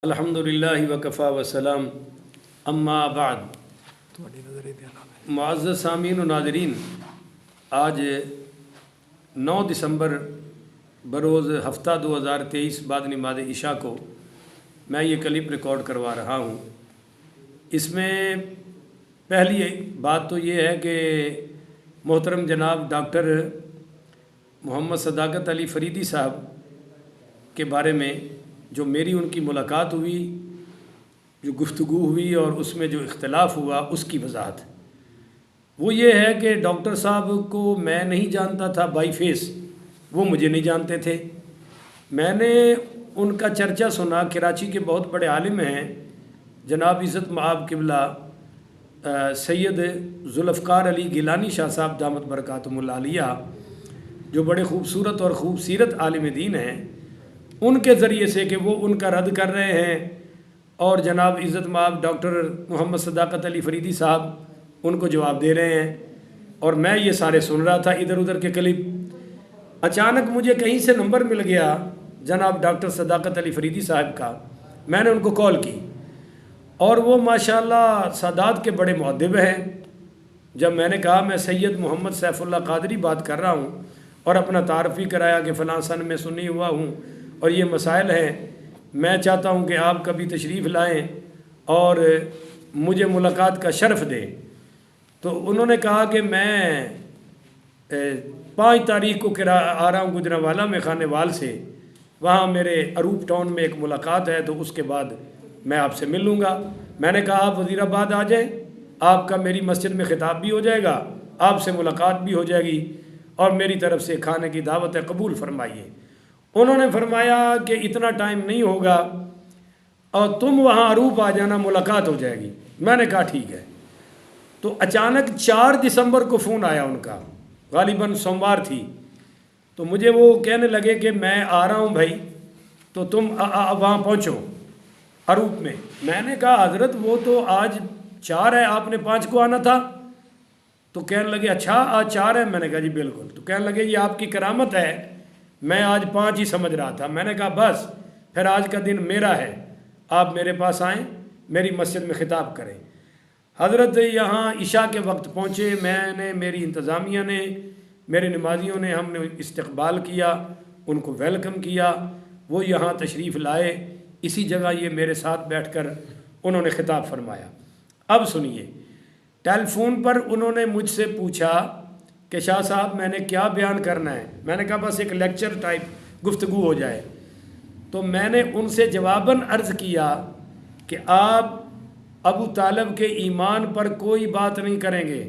الحمدللہ وکفا وسلام اما بعد۔ معزز سامعین و ناظرین، آج 9 دسمبر بروز ہفتہ 2023 بعد نماز عشاء کو میں یہ کلپ ریکارڈ کروا رہا ہوں۔ اس میں پہلی بات تو یہ ہے کہ محترم جناب ڈاکٹر محمد صداقت علی فریدی صاحب کے بارے میں جو میری ان کی ملاقات ہوئی، جو گفتگو ہوئی اور اس میں جو اختلاف ہوا، اس کی وضاحت وہ یہ ہے کہ ڈاکٹر صاحب کو میں نہیں جانتا تھا بائی فیس، وہ مجھے نہیں جانتے تھے۔ میں نے ان کا چرچا سنا، کراچی کے بہت بڑے عالم ہیں جناب عزت مآب قبلہ سید ذوالفقار علی گیلانی شاہ صاحب دامت برکاتہم العالیہ، جو بڑے خوبصورت اور خوب سیرت عالم دین ہیں، ان کے ذریعے سے کہ وہ ان کا رد کر رہے ہیں اور جناب عزت مآب ڈاکٹر محمد صداقت علی فریدی صاحب ان کو جواب دے رہے ہیں، اور میں یہ سارے سن رہا تھا ادھر ادھر کے کلپ۔ اچانک مجھے کہیں سے نمبر مل گیا جناب ڈاکٹر صداقت علی فریدی صاحب کا، میں نے ان کو کال کی اور وہ ماشاءاللہ سادات کے بڑے مؤدب ہیں۔ جب میں نے کہا میں سید محمد سیف اللہ قادری بات کر رہا ہوں اور اپنا تعارف بھی کرایا کہ فلاں سن میں سنی ہوا ہوں اور یہ مسائل ہیں، میں چاہتا ہوں کہ آپ کبھی تشریف لائیں اور مجھے ملاقات کا شرف دیں، تو انہوں نے کہا کہ میں 5 تاریخ کو آ رہا ہوں گجرانوالہ میں خانے وال سے، وہاں میرے اروپ ٹاؤن میں ایک ملاقات ہے، تو اس کے بعد میں آپ سے مل لوں گا۔ میں نے کہا آپ وزیر آباد آ جائیں، آپ کا میری مسجد میں خطاب بھی ہو جائے گا، آپ سے ملاقات بھی ہو جائے گی اور میری طرف سے کھانے کی دعوت ہے، قبول فرمائیے۔ انہوں نے فرمایا کہ اتنا ٹائم نہیں ہوگا اور تم وہاں اروپ آ جانا، ملاقات ہو جائے گی۔ میں نے کہا ٹھیک ہے۔ تو اچانک 4 دسمبر کو فون آیا ان کا، غالباً سوموار تھی، تو مجھے وہ کہنے لگے کہ میں آ رہا ہوں بھائی، تو تم وہاں پہنچو اروپ میں۔ میں نے کہا حضرت وہ تو آج 4 ہے، آپ نے 5 کو آنا تھا۔ تو کہنے لگے اچھا آج 4 ہے؟ میں نے کہا جی بالکل۔ تو کہنے لگے یہ آپ کی کرامت ہے، میں آج 5 ہی سمجھ رہا تھا۔ میں نے کہا بس پھر آج کا دن میرا ہے، آپ میرے پاس آئیں، میری مسجد میں خطاب کریں۔ حضرت یہاں عشاء کے وقت پہنچے، میں نے، میری انتظامیہ نے، میرے نمازیوں نے، ہم نے استقبال کیا، ان کو ویلکم کیا، وہ یہاں تشریف لائے، اسی جگہ یہ میرے ساتھ بیٹھ کر انہوں نے خطاب فرمایا۔ اب سنیے، ٹیلی فون پر انہوں نے مجھ سے پوچھا کہ شاہ صاحب میں نے کیا بیان کرنا ہے؟ میں نے کہا بس ایک لیکچر ٹائپ گفتگو ہو جائے۔ تو میں نے ان سے جواباً عرض کیا کہ آپ ابو طالب کے ایمان پر کوئی بات نہیں کریں گے،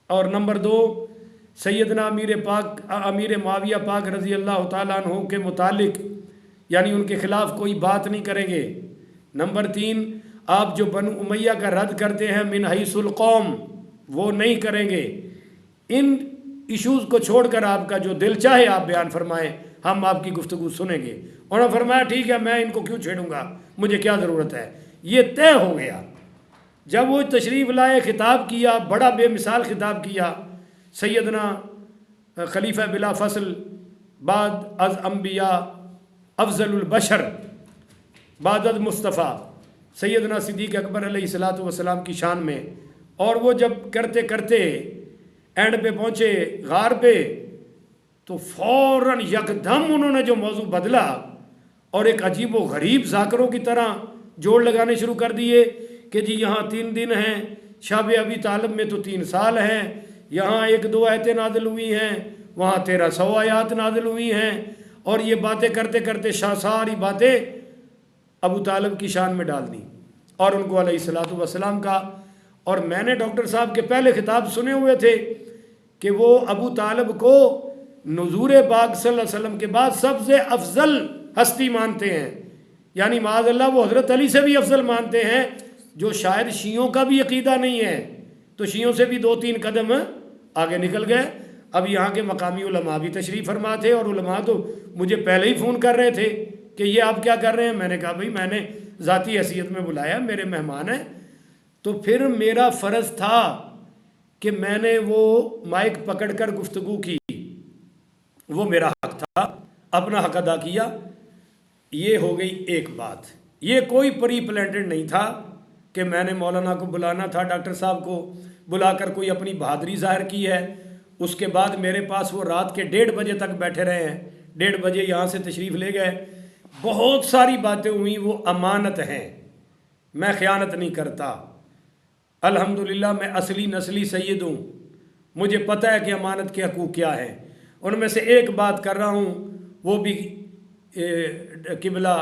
اور نمبر 2 سیدنا امیر معاویہ پاک رضی اللہ تعالیٰ عنہ کے متعلق یعنی ان کے خلاف کوئی بات نہیں کریں گے۔ نمبر 3 آپ جو بنو امیہ کا رد کرتے ہیں من حیث القوم، وہ نہیں کریں گے۔ ان ایشوز کو چھوڑ کر آپ کا جو دل چاہے آپ بیان فرمائیں، ہم آپ کی گفتگو سنیں گے۔ انہوں نے فرمایا ٹھیک ہے، میں ان کو کیوں چھیڑوں گا، مجھے کیا ضرورت ہے۔ یہ طے ہو گیا۔ جب وہ تشریف لائے، خطاب کیا، بڑا بے مثال خطاب کیا، سیدنا خلیفہ بلا فصل بعد از انبیاء افضل البشر بعد از مصطفیٰ سیدنا صدیق اکبر علیہ السلام کی شان میں، اور وہ جب کرتے کرتے اینڈ پہ پہنچے غار پہ، تو فوراً یکدم انہوں نے جو موضوع بدلا اور ایک عجیب و غریب ذاکروں کی طرح جوڑ لگانے شروع کر دیے کہ جی یہاں 3 دن ہیں، شب ابی طالب میں تو 3 سال ہیں، یہاں 1-2 آیتیں نازل ہوئی ہیں، وہاں 1300 آیات نازل ہوئی ہیں، اور یہ باتیں کرتے کرتے ساری باتیں ابو طالب کی شان میں ڈال دیں اور ان کو علیہ السلام کا۔ اور میں نے ڈاکٹر صاحب کے پہلے خطاب سنے ہوئے تھے کہ وہ ابو طالب کو نزول پاک صلی اللہ علیہ وسلم کے بعد سب سے افضل ہستی مانتے ہیں، یعنی معاذ اللہ وہ حضرت علی سے بھی افضل مانتے ہیں، جو شاید شیعوں کا بھی عقیدہ نہیں ہے، تو شیعوں سے بھی 2-3 قدم آگے نکل گئے۔ اب یہاں کے مقامی علماء بھی تشریف فرما تھے، اور علماء تو مجھے پہلے ہی فون کر رہے تھے کہ یہ آپ کیا کر رہے ہیں۔ میں نے کہا بھائی میں نے ذاتی حیثیت میں بلایا، میرے مہمان ہیں، تو پھر میرا فرض تھا کہ میں نے وہ مائک پکڑ کر گفتگو کی، وہ میرا حق تھا، اپنا حق ادا کیا۔ یہ ہو گئی ایک بات۔ یہ کوئی پری پلانٹڈ نہیں تھا کہ میں نے مولانا کو بلانا تھا، ڈاکٹر صاحب کو بلا کر کوئی اپنی بہادری ظاہر کی ہے۔ اس کے بعد میرے پاس وہ رات کے 1:30 بجے تک بیٹھے رہے ہیں، 1:30 بجے یہاں سے تشریف لے گئے۔ بہت ساری باتیں ہوئیں، وہ امانت ہیں، میں خیانت نہیں کرتا۔ الحمدللہ میں اصلی نسلی سید ہوں، مجھے پتہ ہے کہ امانت کے حقوق کیا ہیں۔ ان میں سے ایک بات کر رہا ہوں، وہ بھی قبلہ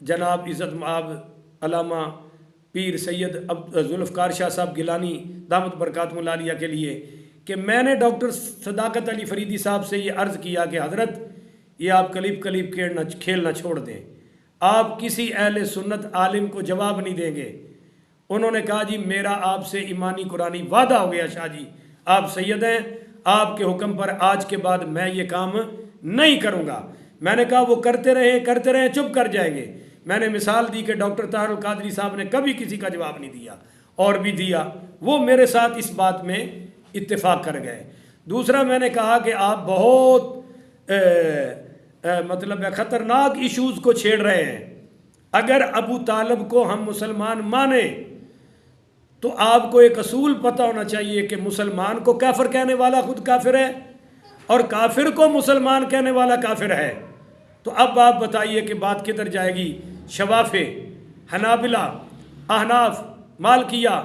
جناب عزت مآب علامہ پیر سید ذوالفقار شاہ صاحب گیلانی دامت برکاتہ العالیہ کے لیے، کہ میں نے ڈاکٹر صداقت علی فریدی صاحب سے یہ عرض کیا کہ حضرت یہ آپ قلیب کھیلنا چھوڑ دیں، آپ کسی اہل سنت عالم کو جواب نہیں دیں گے۔ انہوں نے کہا جی میرا آپ سے ایمانی قرآنی وعدہ ہو گیا شاہ جی، آپ سید ہیں، آپ کے حکم پر آج کے بعد میں یہ کام نہیں کروں گا۔ میں نے کہا وہ کرتے رہیں چپ کر جائیں گے۔ میں نے مثال دی کہ ڈاکٹر طاہر القادری صاحب نے کبھی کسی کا جواب نہیں دیا، اور بھی دیا، وہ میرے ساتھ اس بات میں اتفاق کر گئے۔ دوسرا میں نے کہا کہ آپ بہت مطلب خطرناک ایشوز کو چھیڑ رہے ہیں۔ اگر ابو طالب کو ہم مسلمان مانیں تو آپ کو ایک اصول پتہ ہونا چاہیے کہ مسلمان کو کافر کہنے والا خود کافر ہے، اور کافر کو مسلمان کہنے والا کافر ہے۔ تو اب آپ بتائیے کہ بات کدھر جائے گی؟ شوافے، حنابلہ، احناف، مالکیہ،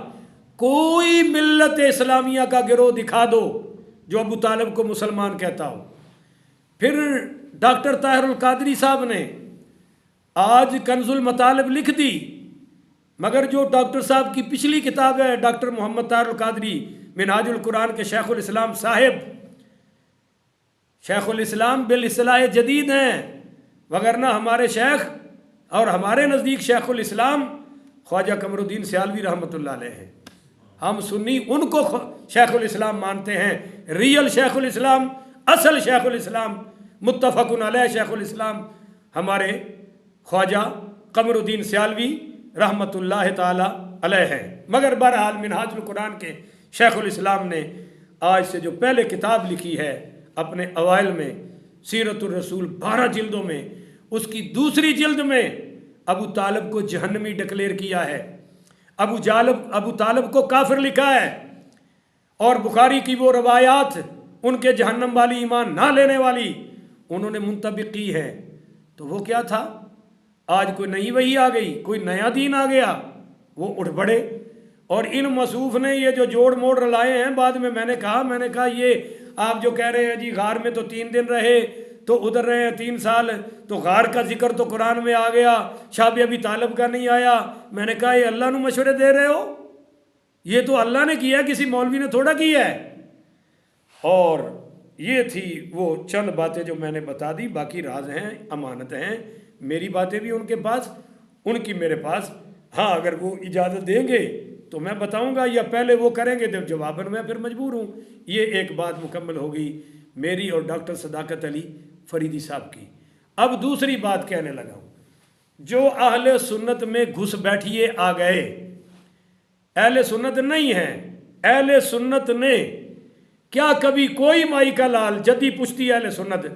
کوئی ملت اسلامیہ کا گروہ دکھا دو جو ابو طالب کو مسلمان کہتا ہو۔ پھر ڈاکٹر طاہر القادری صاحب نے آج کنز المطالب لکھ دی، مگر جو ڈاکٹر صاحب کی پچھلی کتاب ہے ڈاکٹر محمد طاہر القادری منہاج القرآن کے شیخ الاسلام صاحب، شیخ الاسلام بالاصلاح جدید ہیں، وگرنہ ہمارے شیخ اور ہمارے نزدیک شیخ الاسلام خواجہ قمر الدین سیالوی رحمۃ اللہ علیہ ہیں۔ ہم سنی ان کو شیخ الاسلام مانتے ہیں، ریئل شیخ الاسلام، اصل شیخ الاسلام، متفق علیہ شیخ الاسلام ہمارے خواجہ قمر الدین سیالوی رحمۃ اللہ تعالی علیہ ہیں۔ مگر بہرحال منہاج القرآن کے شیخ الاسلام نے آج سے جو پہلے کتاب لکھی ہے اپنے اوائل میں، سیرت الرسول 12 جلدوں میں، اس کی دوسری جلد میں ابو طالب کو جہنمی ڈکلیئر کیا ہے، ابو طالب کو کافر لکھا ہے، اور بخاری کی وہ روایات ان کے جہنم والی، ایمان نہ لینے والی، انہوں نے منطبق کی ہے۔ تو وہ کیا تھا؟ آج کوئی نئی وحی آ گئی، کوئی نیا دین آ گیا، وہ اٹھ پڑے۔ اور ان مصوف نے یہ جو جوڑ موڑ رلائے ہیں، بعد میں نے کہا یہ آپ جو کہہ رہے ہیں جی غار میں تو 3 دن رہے، تو ادھر رہے ہیں 3 سال، تو غار کا ذکر تو قرآن میں آ گیا، شاہ ابی طالب کا نہیں آیا۔ میں نے کہا یہ اللہ نو مشورے دے رہے ہو، یہ تو اللہ نے کیا، کسی مولوی نے تھوڑا کیا ہے۔ اور یہ تھی وہ چند باتیں جو میں نے بتا دی، باقی راز ہیں، امانت ہیں، میری باتیں بھی ان کے پاس، ان کی میرے پاس۔ ہاں اگر وہ اجازت دیں گے تو میں بتاؤں گا، یا پہلے وہ کریں گے تو جواباً میں پھر مجبور ہوں۔ یہ ایک بات مکمل ہوگی میری اور ڈاکٹر صداقت علی فریدی صاحب کی۔ اب دوسری بات کہنے لگا ہوں، جو اہل سنت میں گھس بیٹھیے آ گئے، اہل سنت نہیں ہیں، اہل سنت نے کیا کبھی کوئی مائی کا لال جدی پشتی اہل سنت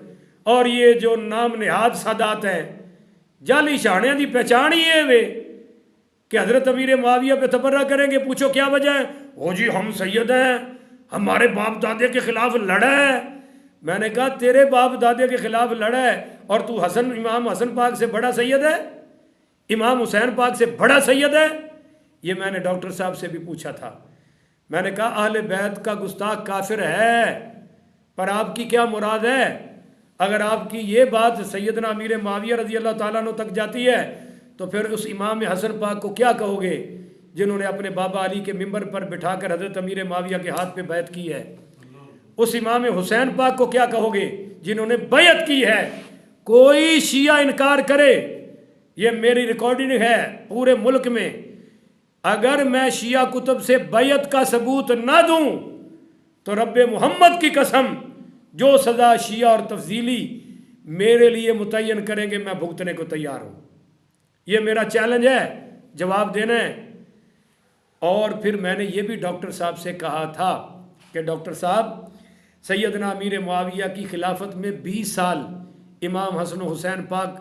اور یہ جو نام نہاد سادات ہیں جعلی شانیاں دی پہچان ہی ہے وے کہ حضرت امیر معاویہ پہ تبرہ کریں گے؟ پوچھو کیا وجہ ہے؟ وہ جی ہم سید ہیں، ہمارے باپ دادے کے خلاف لڑا ہے۔ میں نے کہا تیرے باپ دادے کے خلاف لڑا ہے اور تو امام حسن پاک سے بڑا سید ہے، امام حسین پاک سے بڑا سید ہے؟ یہ میں نے ڈاکٹر صاحب سے بھی پوچھا تھا۔ میں نے کہا اہل بیت کا گستاخ کافر ہے، پر آپ کی کیا مراد ہے؟ اگر آپ کی یہ بات سیدنا امیر معاویہ رضی اللہ تعالیٰ عنہ تک جاتی ہے تو پھر اس امام حسن پاک کو کیا کہو گے جنہوں نے اپنے بابا علی کے ممبر پر بٹھا کر حضرت امیر معاویہ کے ہاتھ پہ بیعت کی ہے؟ اس امام حسین پاک کو کیا کہو گے جنہوں نے بیعت کی ہے؟ کوئی شیعہ انکار کرے، یہ میری ریکارڈنگ ہے پورے ملک میں، اگر میں شیعہ کتب سے بیعت کا ثبوت نہ دوں تو رب محمد کی قسم جو سزا شیعہ اور تفضیلی میرے لیے متعین کریں گے میں بھگتنے کو تیار ہوں۔ یہ میرا چیلنج ہے، جواب دینا ہے۔ اور پھر میں نے یہ بھی ڈاکٹر صاحب سے کہا تھا کہ ڈاکٹر صاحب سیدنا امیر معاویہ کی خلافت میں 20 سال امام حسن و حسین پاک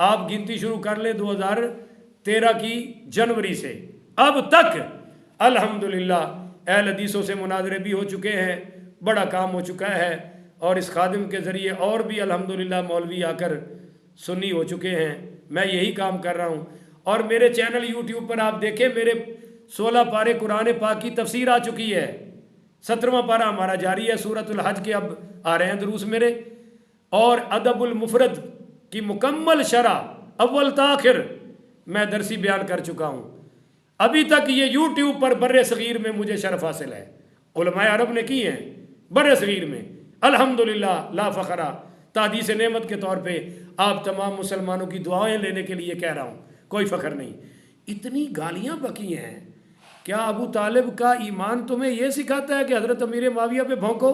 آپ گنتی شروع کر لیں 2013 کی جنوری سے اب تک الحمدللہ اہل حدیثوں سے مناظرے بھی ہو چکے ہیں، بڑا کام ہو چکا ہے، اور اس خادم کے ذریعے اور بھی الحمدللہ مولوی آ کر سنی ہو چکے ہیں۔ میں یہی کام کر رہا ہوں، اور میرے چینل یوٹیوب پر آپ دیکھیں میرے 16 پارے قرآن پاک کی تفسیر آ چکی ہے، 17واں پارہ ہمارا جاری ہے، سورۃ الحج کے اب آ رہے ہیں دروس میرے، اور ادب المفرد کی مکمل شرح اول تاخر میں درسی بیان کر چکا ہوں۔ ابھی تک یہ یوٹیوب پر بر صغیر میں مجھے شرف حاصل ہے، علماء عرب نے کی ہیں بر صغیر میں، الحمدللہ لا فخرہ، تحدیث نعمت کے طور پہ آپ تمام مسلمانوں کی دعائیں لینے کے لیے کہہ رہا ہوں، کوئی فخر نہیں۔ اتنی گالیاں بکی ہیں، کیا ابو طالب کا ایمان تمہیں یہ سکھاتا ہے کہ حضرت امیر معاویہ پہ بھونکو؟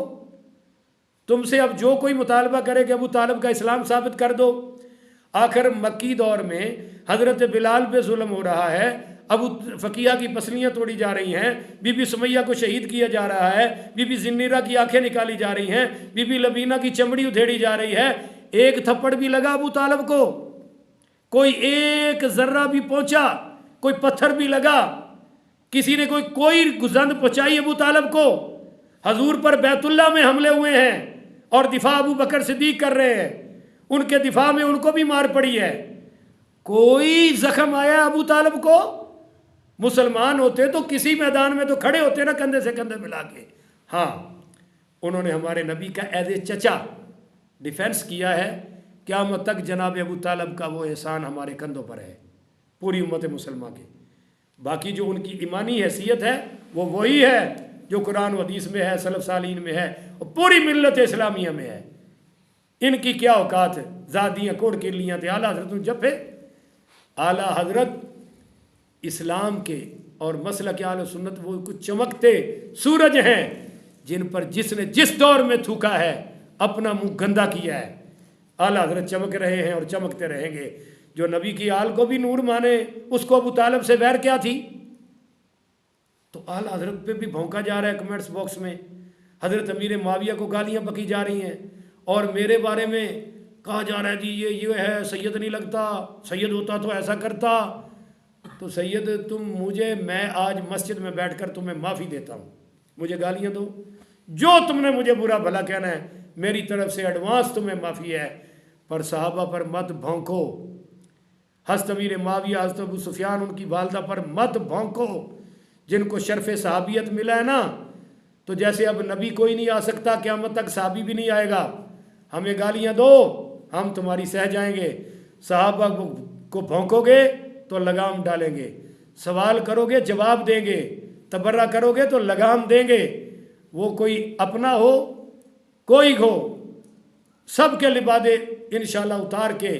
تم سے اب جو کوئی مطالبہ کرے کہ ابو طالب کا اسلام ثابت کر دو۔ آخر مکی دور میں حضرت بلال پہ ظلم ہو رہا ہے، ابو فقیہ کی پسلیاں توڑی جا رہی ہیں، بی بی سمیہ کو شہید کیا جا رہا ہے، بی بی زنیرہ کی آنکھیں نکالی جا رہی ہیں، بی بی لبینہ کی چمڑی ادھیڑی جا رہی ہے، ایک تھپڑ بھی لگا ابو طالب کو؟ کوئی ایک ذرہ بھی پہنچا؟ کوئی پتھر بھی لگا؟ کسی نے کوئی گزند پہنچائی ابو طالب کو؟ حضور پر بیت اللہ میں حملے ہوئے ہیں اور دفاع ابو بکر صدیق کر رہے ہیں، ان کے دفاع میں ان کو بھی مار پڑی ہے، کوئی زخم آیا ابو طالب کو؟ مسلمان ہوتے تو کسی میدان میں تو کھڑے ہوتے نا کندھے سے کندھے ملا کے۔ ہاں انہوں نے ہمارے نبی کا ایز اے چچا ڈیفینس کیا ہے، قیامت تک جناب ابو طالب کا وہ احسان ہمارے کندھوں پر ہے، پوری امت مسلمہ کے۔ باقی جو ان کی ایمانی حیثیت ہے وہ وہی ہے جو قرآن و حدیث میں ہے، سلف صالحین میں ہے، اور پوری ملت اسلامیہ میں ہے۔ ان کی کیا اوقات ہے؟ زادیاں کوڑ کے لیاں تھے اعلیٰ حضرت جب اعلیٰ حضرت اسلام کے اور مسلک اہل سنت وہ کچھ چمکتے سورج ہیں جن پر جس نے جس دور میں تھوکا ہے اپنا منہ گندا کیا ہے۔ اعلیٰ حضرت چمک رہے ہیں اور چمکتے رہیں گے۔ جو نبی کی آل کو بھی نور مانے، اس کو ابو طالب سے ویر کیا تھی؟ تو اعلیٰ حضرت پہ بھی بھونکا جا رہا ہے کمنٹس باکس میں، حضرت امیر معاویہ کو گالیاں بکی جا رہی ہیں، اور میرے بارے میں کہا جا رہا ہے جی یہ ہے، سید نہیں لگتا، سید ہوتا تو ایسا کرتا۔ تو سید تم مجھے، میں آج مسجد میں بیٹھ کر تمہیں معافی دیتا ہوں، مجھے گالیاں دو، جو تم نے مجھے برا بھلا کہنا ہے میری طرف سے ایڈوانس تمہیں معافی ہے، پر صحابہ پر مت بھونکو، حضرت امیر معاویہ، حضرت ابو سفیان، ان کی والدہ پر مت بھونکو، جن کو شرف صحابیت ملا ہے نا، تو جیسے اب نبی کوئی نہیں آ سکتا قیامت تک صحابی بھی نہیں آئے گا، ہمیں گالیاں دو ہم تمہاری سہ جائیں گے، صحابہ کو بھونکو گے تو لگام ڈالیں گے، سوال کرو گے جواب دیں گے، تبرہ کرو گے تو لگام دیں گے، وہ کوئی اپنا ہو کوئی ہو، سب کے لبادے انشاءاللہ اتار کے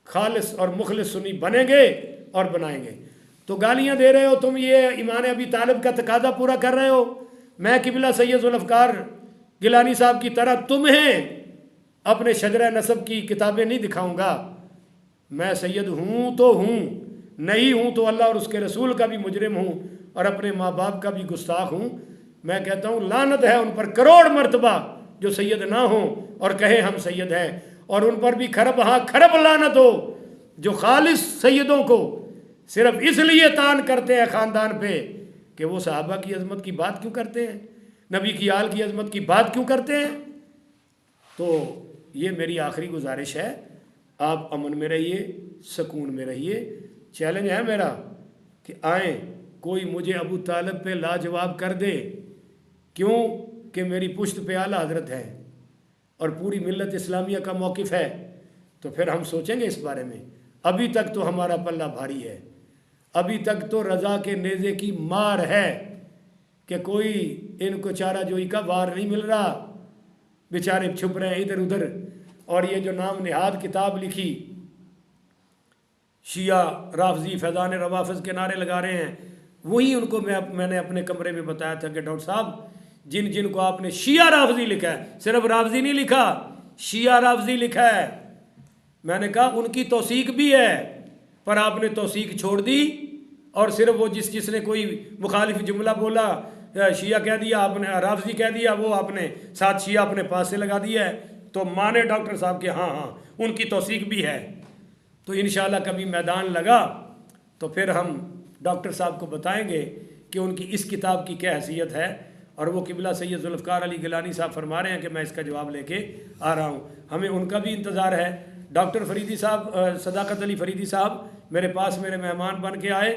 خالص اور مخلص سنی بنیں گے اور بنائیں گے۔ تو گالیاں دے رہے ہو تم، یہ ایمان ابی طالب کا تقاضا پورا کر رہے ہو۔ میں قبلہ سید ذوالفقار گیلانی صاحب کی طرح تمہیں اپنے شجرہ نسب کی کتابیں نہیں دکھاؤں گا، میں سید ہوں تو ہوں، نہیں ہوں تو اللہ اور اس کے رسول کا بھی مجرم ہوں اور اپنے ماں باپ کا بھی گستاخ ہوں۔ میں کہتا ہوں لعنت ہے ان پر کروڑ مرتبہ جو سید نہ ہوں اور کہیں ہم سید ہیں، اور ان پر بھی کھرب ہاں کھرب لعنت ہو جو خالص سیدوں کو صرف اس لیے تان کرتے ہیں خاندان پہ کہ وہ صحابہ کی عظمت کی بات کیوں کرتے ہیں، نبی کی آل کی عظمت کی بات کیوں کرتے ہیں۔ تو یہ میری آخری گزارش ہے، آپ امن میں رہیے، سکون میں رہیے۔ چیلنج ہے میرا کہ آئیں کوئی مجھے ابو طالب پہ لاجواب کر دے، کیوں کہ میری پشت پہ اعلیٰ حضرت ہے اور پوری ملت اسلامیہ کا موقف ہے، تو پھر ہم سوچیں گے اس بارے میں۔ ابھی تک تو ہمارا پلہ بھاری ہے، ابھی تک تو رضا کے نیزے کی مار ہے کہ کوئی ان کو چارہ جوئی کا وار نہیں مل رہا، بیچارے چھپ رہے ہیں ادھر ادھر۔ اور یہ جو نام نہاد کتاب لکھی، شیعہ رافضی فیضان روافظ کے نعرے لگا رہے ہیں، وہی ان کو میں نے اپنے کمرے میں بتایا تھا کہ ڈاکٹر صاحب جن کو آپ نے شیعہ رافضی لکھا ہے، صرف رافضی نہیں لکھا، شیعہ رافضی لکھا ہے، میں نے کہا ان کی توثیق بھی ہے، پر آپ نے توثیق چھوڑ دی اور صرف وہ جس نے کوئی مخالف جملہ بولا، شیعہ کہہ دیا آپ نے، رافضی کہہ دیا، وہ آپ نے ساتھ شیعہ اپنے پاس سے لگا دیا ہے۔ تو مانے ڈاکٹر صاحب کہ ہاں ان کی توثیق بھی ہے۔ تو انشاءاللہ کبھی میدان لگا تو پھر ہم ڈاکٹر صاحب کو بتائیں گے کہ ان کی اس کتاب کی کیا حیثیت ہے، اور وہ قبلہ سید ذوالفقار علی گیلانی صاحب فرما رہے ہیں کہ میں اس کا جواب لے کے آ رہا ہوں۔ ہمیں ان کا بھی انتظار ہے۔ ڈاکٹر فریدی صاحب، صداقت علی فریدی صاحب میرے پاس میرے مہمان بن کے آئے،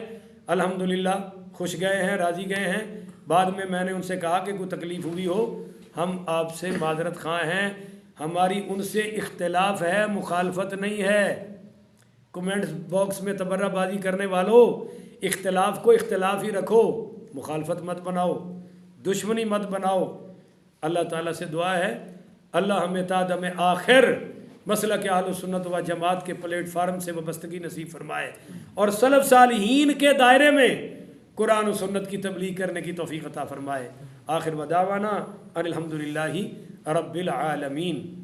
الحمدللہ خوش گئے ہیں، راضی گئے ہیں۔ بعد میں نے ان سے کہا کہ کوئی تکلیف ہوئی ہو ہم آپ سے معذرت خواہ ہیں، ہماری ان سے اختلاف ہے، مخالفت نہیں ہے۔ کمنٹ باکس میں تبرہ بازی کرنے والوں، اختلاف کو اختلاف ہی رکھو، مخالفت مت بناؤ، دشمنی مت بناؤ۔ اللہ تعالیٰ سے دعا ہے اللہ ہمیں تا دم آخر مسلک اہل سنت و جماعت کے پلیٹ فارم سے وابستگی نصیب فرمائے، اور سلف صالحین کے دائرے میں قرآن و سنت کی تبلیغ کرنے کی توفیق عطا فرمائے۔ آخر ودعوانا ان الحمدللہ رب العالمین۔